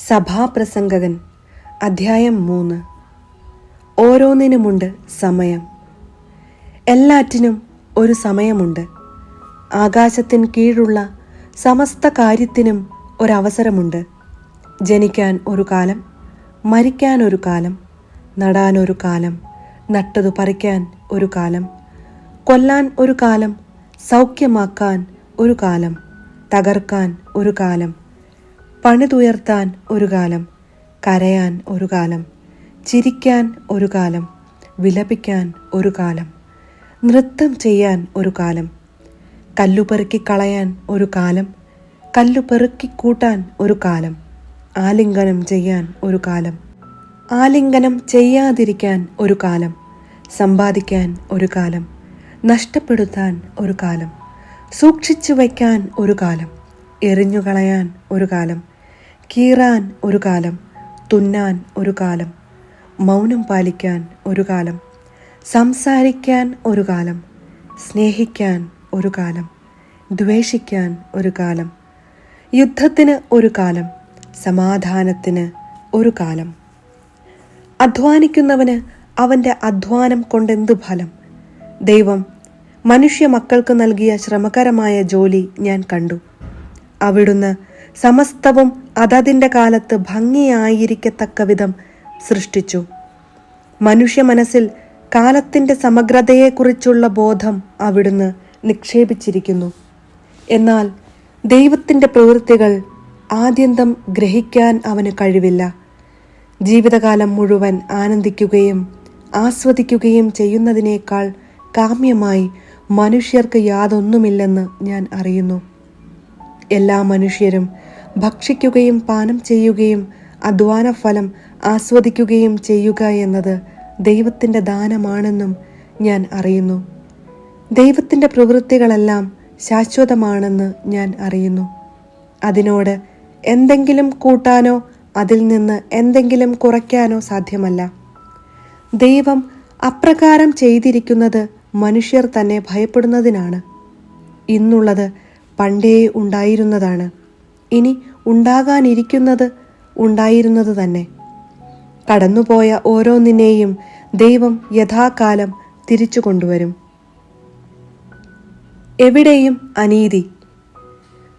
സഭാപ്രസംഗകൻ അധ്യായം 3. ഓരോന്നിനുമുണ്ട് സമയം. എല്ലാറ്റിനും ഒരു സമയമുണ്ട്. ആകാശത്തിന് കീഴുള്ള സമസ്ത കാര്യത്തിനും ഒരവസരമുണ്ട്. ജനിക്കാൻ ഒരു കാലം, മരിക്കാൻ ഒരു കാലം, നടാൻ ഒരു കാലം, നട്ടതു പറിക്കാൻ ഒരു കാലം, കൊല്ലാൻ ഒരു കാലം, സൗഖ്യമാക്കാൻ ഒരു കാലം, തകർക്കാൻ ഒരു കാലം, പണിതുയർത്താൻ ഒരു കാലം, കരയാൻ ഒരു കാലം, ചിരിക്കാൻ ഒരു കാലം, വിലപിക്കാൻ ഒരു കാലം, നൃത്തം ചെയ്യാൻ ഒരു കാലം, കല്ലുപെറുക്കി കളയാൻ ഒരു കാലം, കല്ലുപെറുക്കി കൂട്ടാൻ ഒരു കാലം, ആലിംഗനം ചെയ്യാൻ ഒരു കാലം, ആലിംഗനം ചെയ്യാതിരിക്കാൻ ഒരു കാലം, സമ്പാദിക്കാൻ ഒരു കാലം, നഷ്ടപ്പെടുത്താൻ ഒരു കാലം, സൂക്ഷിച്ചു വയ്ക്കാൻ ഒരു കാലം, എറിഞ്ഞുകളയാൻ ഒരു കാലം, കീറാൻ ഒരു കാലം, തുന്നാൻ ഒരു കാലം, മൗനം പാലിക്കാൻ ഒരു കാലം, സംസാരിക്കാൻ ഒരു കാലം, സ്നേഹിക്കാൻ ഒരു കാലം, ദ്വേഷിക്കാൻ ഒരു കാലം, യുദ്ധത്തിന് ഒരു കാലം, സമാധാനത്തിന് ഒരു കാലം. അധ്വാനിക്കുന്നവന് അവൻ്റെ അധ്വാനം കൊണ്ടെന്തു ഫലം? ദൈവം മനുഷ്യ മക്കൾക്ക് നൽകിയ ശ്രമകരമായ ജോലി ഞാൻ കണ്ടു. അവിടുന്ന് സമസ്തവും അതതിൻ്റെ കാലത്ത് ഭംഗിയായിരിക്കത്തക്ക വിധം സൃഷ്ടിച്ചു. മനുഷ്യ മനസ്സിൽ കാലത്തിൻ്റെ സമഗ്രതയെക്കുറിച്ചുള്ള ബോധം അവിടുന്ന് നിക്ഷേപിച്ചിരിക്കുന്നു. എന്നാൽ ദൈവത്തിൻ്റെ പ്രവൃത്തികൾ ആദ്യന്തം ഗ്രഹിക്കാൻ അവന് കഴിവില്ല. ജീവിതകാലം മുഴുവൻ ആനന്ദിക്കുകയും ആസ്വദിക്കുകയും ചെയ്യുന്നതിനേക്കാൾ കാമ്യമായി മനുഷ്യർക്ക് യാതൊന്നുമില്ലെന്ന് ഞാൻ അറിയുന്നു. എല്ലാ മനുഷ്യരും ഭക്ഷിക്കുകയും പാനം ചെയ്യുകയും അധ്വാനഫലം ആസ്വദിക്കുകയും ചെയ്യുക എന്നത് ദൈവത്തിൻ്റെ ദാനമാണെന്നും ഞാൻ അറിയുന്നു. ദൈവത്തിൻ്റെ പ്രവൃത്തികളെല്ലാം ശാശ്വതമാണെന്ന് ഞാൻ അറിയുന്നു. അതിനോട് എന്തെങ്കിലും കൂട്ടാനോ അതിൽ നിന്ന് എന്തെങ്കിലും കുറയ്ക്കാനോ സാധ്യമല്ല. ദൈവം അപ്രകാരം ചെയ്തിരിക്കുന്നത് മനുഷ്യർ തന്നെ ഭയപ്പെടുന്നതിനാണ്. ഇന്നുള്ളത് പണ്ടേ ഉണ്ടായിരുന്നതാണ്, ഇനി ഉണ്ടാകാനിരിക്കുന്നത് ഉണ്ടായിരുന്നത് തന്നെ. കടന്നുപോയ ഓരോന്നിനെയും ദൈവം യഥാകാലം തിരിച്ചു കൊണ്ടുവരും. എവിടെയും അനീതി.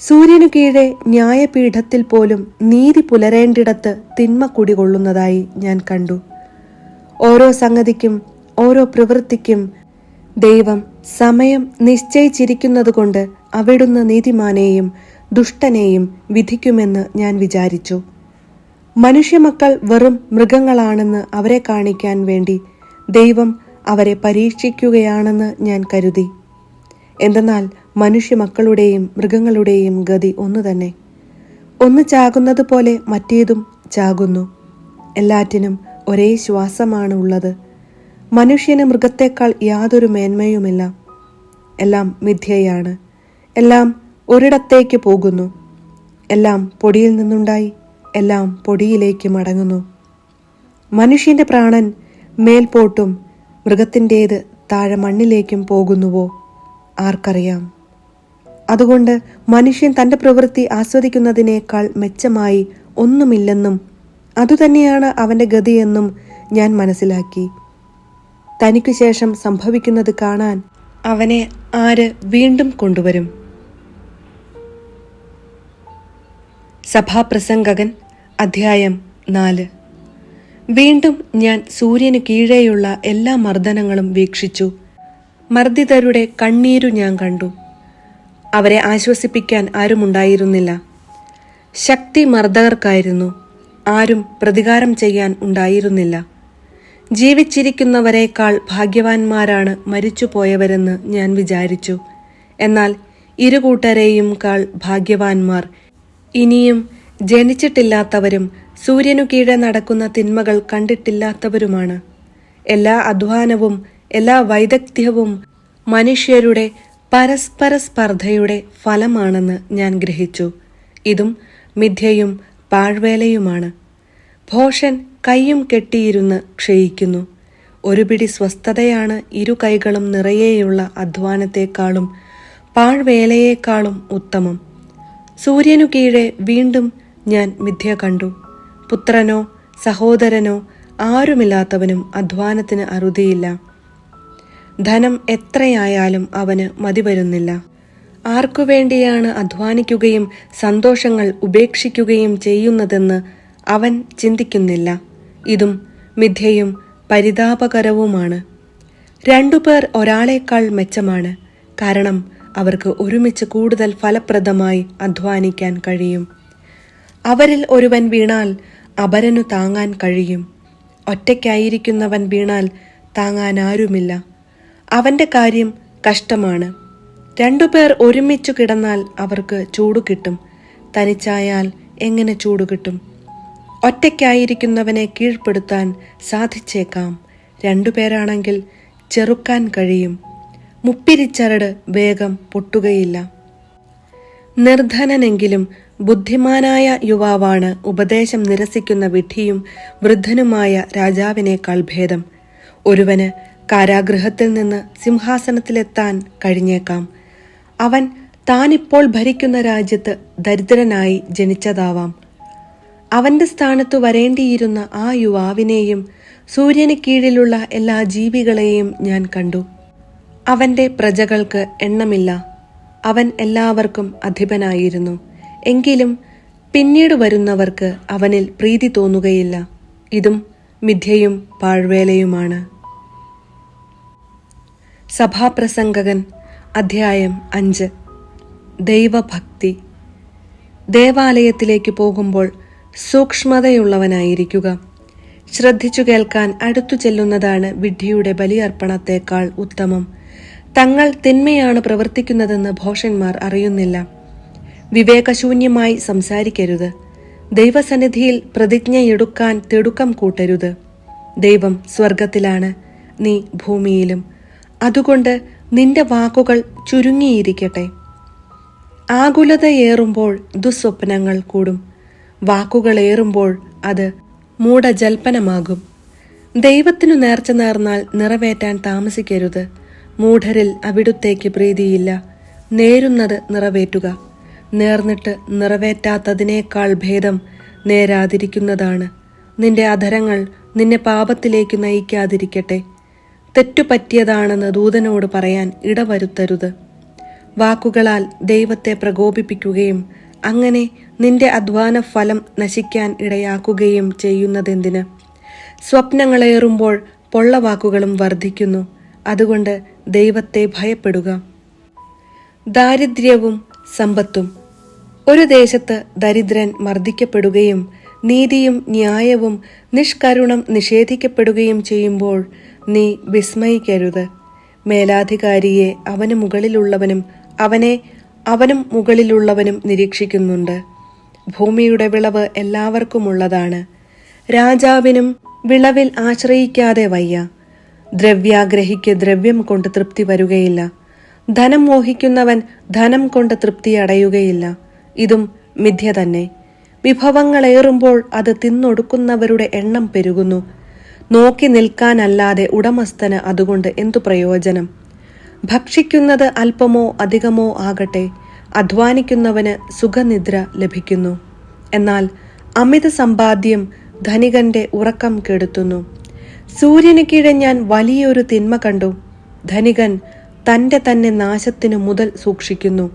സൂര്യനു കീഴെ ന്യായപീഠത്തിൽ പോലും നീതി പുലരേണ്ടിടത്ത് തിന്മ കുടികൊള്ളുന്നതായി ഞാൻ കണ്ടു. ഓരോ സംഗതിക്കും ഓരോ പ്രവൃത്തിക്കും ദൈവം സമയം നിശ്ചയിച്ചിരിക്കുന്നതുകൊണ്ട് അവിടുന്ന് നീതിമാനെയും ദുഷ്ടനെയും വിധിക്കുമെന്ന് ഞാൻ വിചാരിച്ചു. മനുഷ്യമക്കൾ വെറും മൃഗങ്ങളാണെന്ന് അവരെ കാണിക്കാൻ വേണ്ടി ദൈവം അവരെ പരീക്ഷിക്കുകയാണെന്ന് ഞാൻ കരുതി. എന്തെന്നാൽ മനുഷ്യമക്കളുടെയും മൃഗങ്ങളുടെയും ഗതി ഒന്നു തന്നെ. ഒന്ന് ചാകുന്നത് പോലെ മറ്റേതും ചാകുന്നു. എല്ലാറ്റിനും ഒരേ ശ്വാസമാണ് ഉള്ളത്. മനുഷ്യന് മൃഗത്തെക്കാൾ യാതൊരു മേന്മയുമില്ല. എല്ലാം മിഥ്യയാണ്. എല്ലാം ഒരിടത്തേക്ക് പോകുന്നു. എല്ലാം പൊടിയിൽ നിന്നുണ്ടായി, എല്ലാം പൊടിയിലേക്ക് മടങ്ങുന്നു. മനുഷ്യന്റെ പ്രാണൻ മേൽപോട്ടും മൃഗത്തിൻ്റേത് താഴെ മണ്ണിലേക്കും പോകുന്നുവോ ആർക്കറിയാം. അതുകൊണ്ട് മനുഷ്യൻ തൻ്റെ പ്രവൃത്തി ആസ്വദിക്കുന്നതിനേക്കാൾ മെച്ചമായി ഒന്നുമില്ലെന്നും അതുതന്നെയാണ് അവൻ്റെ ഗതിയെന്നും ഞാൻ മനസ്സിലാക്കി. തനിക്കു ശേഷം സംഭവിക്കുന്നത് കാണാൻ അവനെ ആര് വീണ്ടും കൊണ്ടുവരും? സഭാപ്രസംഗകൻ അധ്യായം 4. വീണ്ടും ഞാൻ സൂര്യന് കീഴെയുള്ള എല്ലാ മർദ്ദനങ്ങളും വീക്ഷിച്ചു. മർദ്ദിതരുടെ കണ്ണീരു ഞാൻ കണ്ടു. അവരെ ആശ്വസിപ്പിക്കാൻ ആരുമുണ്ടായിരുന്നില്ല. ശക്തി മർദ്ദകർക്കായിരുന്നു. ആരും പ്രതികാരം ചെയ്യാൻ ഉണ്ടായിരുന്നില്ല. ജീവിച്ചിരിക്കുന്നവരെക്കാൾ ഭാഗ്യവാന്മാരാണ് മരിച്ചുപോയവരെന്ന് ഞാൻ വിചാരിച്ചു. എന്നാൽ ഇരുകൂട്ടരെയും കാൾ ഭാഗ്യവാന്മാർ ഇനിയും ജനിച്ചിട്ടില്ലാത്തവരും സൂര്യനു കീഴെ നടക്കുന്ന തിന്മകൾ കണ്ടിട്ടില്ലാത്തവരുമാണ്. എല്ലാ അധ്വാനവും എല്ലാ വൈദഗ്ധ്യവും മനുഷ്യരുടെ പരസ്പര സ്പർദ്ധയുടെ ഫലമാണെന്ന് ഞാൻ ഗ്രഹിച്ചു. ഇതും മിഥ്യയും പാഴ്വേലയുമാണ്. ഭോഷൻ കൈയും കെട്ടിയിരുന്ന് ക്ഷയിക്കുന്നു. ഒരു പിടി സ്വസ്ഥതയാണ് ഇരു കൈകളും നിറയെയുള്ള അധ്വാനത്തെക്കാളും പാഴ്വേലയേക്കാളും ഉത്തമം. സൂര്യനു കീഴെ വീണ്ടും ഞാൻ മിഥ്യ കണ്ടു. പുത്രനോ സഹോദരനോ ആരുമില്ലാത്തവനും അധ്വാനത്തിന് അറുതിയില്ല. ധനം എത്രയായാലും അവന് മതിവരുന്നില്ല. ആർക്കുവേണ്ടിയാണ് അധ്വാനിക്കുകയും സന്തോഷങ്ങൾ ഉപേക്ഷിക്കുകയും ചെയ്യുന്നതെന്ന് അവൻ ചിന്തിക്കുന്നില്ല. ഇതും മിഥ്യയും പരിതാപകരവുമാണ്. 2 പേർ ഒരാളേക്കാൾ മെച്ചമാണ്. കാരണം അവർക്ക് ഒരുമിച്ച് കൂടുതൽ ഫലപ്രദമായി അധ്വാനിക്കാൻ കഴിയും. അവരിൽ ഒരുവൻ വീണാൽ അപരനു താങ്ങാൻ കഴിയും. ഒറ്റയ്ക്കായിരിക്കുന്നവൻ വീണാൽ താങ്ങാൻ ആരുമില്ല. അവന്റെ കാര്യം കഷ്ടമാണ്. 2 പേർ ഒരുമിച്ചു കിടന്നാൽ അവർക്ക് ചൂട് കിട്ടും. തനിച്ചായാൽ എങ്ങനെ ചൂട് കിട്ടും? ഒറ്റയ്ക്കായിരിക്കുന്നവനെ കീഴ്പ്പെടുത്താൻ സാധിച്ചേക്കാം. 2 പേരാണെങ്കിൽ ചെറുക്കാൻ കഴിയും. മുപ്പിരിച്ചരട് വേഗം പൊട്ടുകയില്ല. നിർധനനെങ്കിലും ബുദ്ധിമാനായ യുവാവാണ് ഉപദേശം നിരസിക്കുന്ന വിഡ്ഢിയും വൃദ്ധനുമായ രാജാവിനേക്കാൾ ഭേദം. ഒരുവന് കാരാഗൃഹത്തിൽ നിന്ന് സിംഹാസനത്തിലെത്താൻ കഴിഞ്ഞേക്കാം. അവൻ താനിപ്പോൾ ഭരിക്കുന്ന രാജ്യത്ത് ദരിദ്രനായി ജനിച്ചതാവാം. അവന്റെ സ്ഥാനത്തു വരേണ്ടിയിരുന്ന ആ യുവാവിനെയും സൂര്യന് കീഴിലുള്ള എല്ലാ ജീവികളെയും ഞാൻ കണ്ടു. അവന്റെ പ്രജകൾക്ക് എണ്ണമില്ല. അവൻ എല്ലാവർക്കും അധിപനായിരുന്നു. എങ്കിലും പിന്നീട് വരുന്നവർക്ക് അവനിൽ പ്രീതി തോന്നുകയില്ല. ഇതും മിഥ്യയും പാഴ്വേലയുമാണ്. സഭാപ്രസംഗകൻ അധ്യായം 5. ദൈവഭക്തി. ദേവാലയത്തിലേക്ക് പോകുമ്പോൾ സൂക്ഷ്മതയുള്ളവനായിരിക്കുക. ശ്രദ്ധിച്ചു കേൾക്കാൻ അടുത്തു ചെല്ലുന്നതാണ് വിഡ്ഢിയുടെ ബലിയർപ്പണത്തേക്കാൾ ഉത്തമം. തങ്ങൾ തിന്മയാണ് പ്രവർത്തിക്കുന്നതെന്ന് ഭോഷന്മാർ അറിയുന്നില്ല. വിവേകശൂന്യമായി സംസാരിക്കരുത്. ദൈവസന്നിധിയിൽ പ്രതിജ്ഞയെടുക്കാൻ തിടുക്കം കൂട്ടരുത്. ദൈവം സ്വർഗത്തിലാണ്, നീ ഭൂമിയിലും. അതുകൊണ്ട് നിന്റെ വാക്കുകൾ ചുരുങ്ങിയിരിക്കട്ടെ. ആകുലതയേറുമ്പോൾ ദുസ്വപ്നങ്ങൾ കൂടും. വാക്കുകളേറുമ്പോൾ അത് മൂഢജൽപ്പനമാകും. ദൈവത്തിനു നേർച്ച നേർന്നാൽ നിറവേറ്റാൻ താമസിക്കരുത്. മൂഢരിൽ അവിടുത്തേക്ക് പ്രീതിയില്ല. നേരുന്നത് നിറവേറ്റുക. നേർന്നിട്ട് നിറവേറ്റാത്തതിനേക്കാൾ ഭേദം നേരാതിരിക്കുന്നതാണ്. നിന്റെ അധരങ്ങൾ നിന്നെ പാപത്തിലേക്ക് നയിക്കാതിരിക്കട്ടെ. തെറ്റുപറ്റിയതാണെന്ന് ദൂതനോട് പറയാൻ ഇടവരുത്തരുത്. വാക്കുകളാൽ ദൈവത്തെ പ്രകോപിപ്പിക്കുകയും അങ്ങനെ നിന്റെ അധ്വാന ഫലം നശിക്കാൻ ഇടയാക്കുകയും ചെയ്യുന്നതെന്തിന്? സ്വപ്നങ്ങളേറുമ്പോൾ പൊള്ളവാക്കുകളും വർദ്ധിക്കുന്നു. അതുകൊണ്ട് ദൈവത്തെ ഭയപ്പെടുക. ദാരിദ്ര്യവും സമ്പത്തും. ഒരു ദേശത്ത് ദരിദ്രൻ മർദ്ദിക്കപ്പെടുകയും നീതിയും ന്യായവും നിഷ്കരുണം നിഷേധിക്കപ്പെടുകയും ചെയ്യുമ്പോൾ നീ വിസ്മയിക്കരുത്. മേലാധികാരിയെ അവന് മുകളിലുള്ളവനും അവനും മുകളിലുള്ളവനും നിരീക്ഷിക്കുന്നുണ്ട്. ഭൂമിയുടെ വിളവ് എല്ലാവർക്കുമുള്ളതാണ്. രാജാവിനും വിളവിൽ ആശ്രയിക്കാതെ വയ്യ. ദ്രവ്യാഗ്രഹിക്ക് ദ്രവ്യം കൊണ്ട് തൃപ്തി വരുകയില്ല. ധനം മോഹിക്കുന്നവൻ ധനം കൊണ്ട് തൃപ്തി അടയുകയില്ല. ഇതും മിഥ്യ തന്നെ. വിഭവങ്ങളേറുമ്പോൾ അത് തിന്നൊടുക്കുന്നവരുടെ എണ്ണം പെരുകുന്നു. നോക്കി നിൽക്കാനല്ലാതെ ഉടമസ്ഥന് അതുകൊണ്ട് എന്തു പ്രയോജനം? ഭക്ഷിക്കുന്നത് അല്പമോ അധികമോ ആകട്ടെ, അധ്വാനിക്കുന്നവന് സുഖനിദ്ര ലഭിക്കുന്നു. എന്നാൽ അമിത സമ്പാദ്യം ധനികന്റെ ഉറക്കം കെടുത്തുന്നു. സൂര്യന് കീഴെ ഞാൻ വലിയൊരു തിന്മ കണ്ടു. ധനികൻ തന്റെ തന്നെ നാശത്തിനു മുതൽ സൂക്ഷിക്കുന്നു.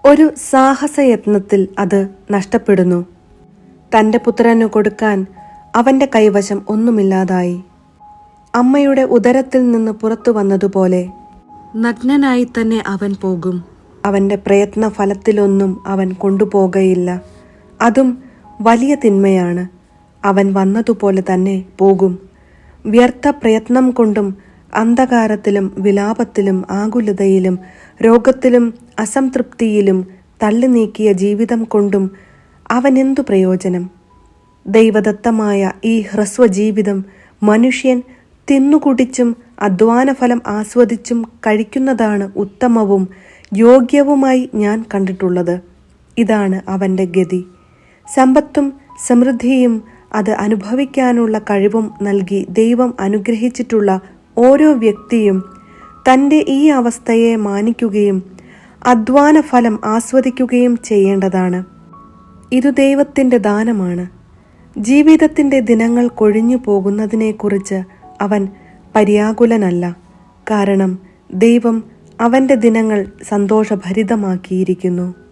ഒരു സാഹസയത്നത്തിൽ അത് നഷ്ടപ്പെടുന്നു. തന്റെ പുത്രനു കൊടുക്കാൻ അവന്റെ കൈവശം ഒന്നുമില്ലാതായി. അമ്മയുടെ ഉദരത്തിൽ നിന്ന് പുറത്തു വന്നതുപോലെ നഗ്നനായി തന്നെ അവൻ പോകും. അവന്റെ പ്രയത്ന ഫലത്തിലൊന്നും അവൻ കൊണ്ടുപോകയില്ല. അതും വലിയ തിന്മയാണ്. അവൻ വന്നതുപോലെ തന്നെ പോകും. വ്യർത്ഥ പ്രയത്നം കൊണ്ടും അന്ധകാരത്തിലും വിലാപത്തിലും ആകുലതയിലും രോഗത്തിലും അസംതൃപ്തിയിലും തള്ളി നീക്കിയ ജീവിതം കൊണ്ടും അവനെന്തു പ്രയോജനം? ദൈവദത്തമായ ഈ ഹ്രസ്വജീവിതം മനുഷ്യൻ തിന്നുകുടിച്ചും അധ്വാനഫലം ആസ്വദിച്ചും കഴിക്കുന്നതാണ് ഉത്തമവും യോഗ്യവുമായി ഞാൻ കണ്ടിട്ടുള്ളത്. ഇതാണ് അവന്റെ ഗതി. സമ്പത്തും സമൃദ്ധിയും അത് അനുഭവിക്കാനുള്ള കഴിവും നൽകി ദൈവം അനുഗ്രഹിച്ചിട്ടുള്ള ഓരോ വ്യക്തിയും തൻ്റെ ഈ അവസ്ഥയെ മാനിക്കുകയും അധ്വാന ഫലം ആസ്വദിക്കുകയും ചെയ്യേണ്ടതാണ്. ഇതു ദൈവത്തിൻ്റെ ദാനമാണ്. ജീവിതത്തിൻ്റെ ദിനങ്ങൾ കൊഴിഞ്ഞു പോകുന്നതിനെക്കുറിച്ച് അവൻ പര്യാകുലനല്ല. കാരണം ദൈവം അവൻ്റെ ദിനങ്ങൾ സന്തോഷഭരിതമാക്കിയിരിക്കുന്നു.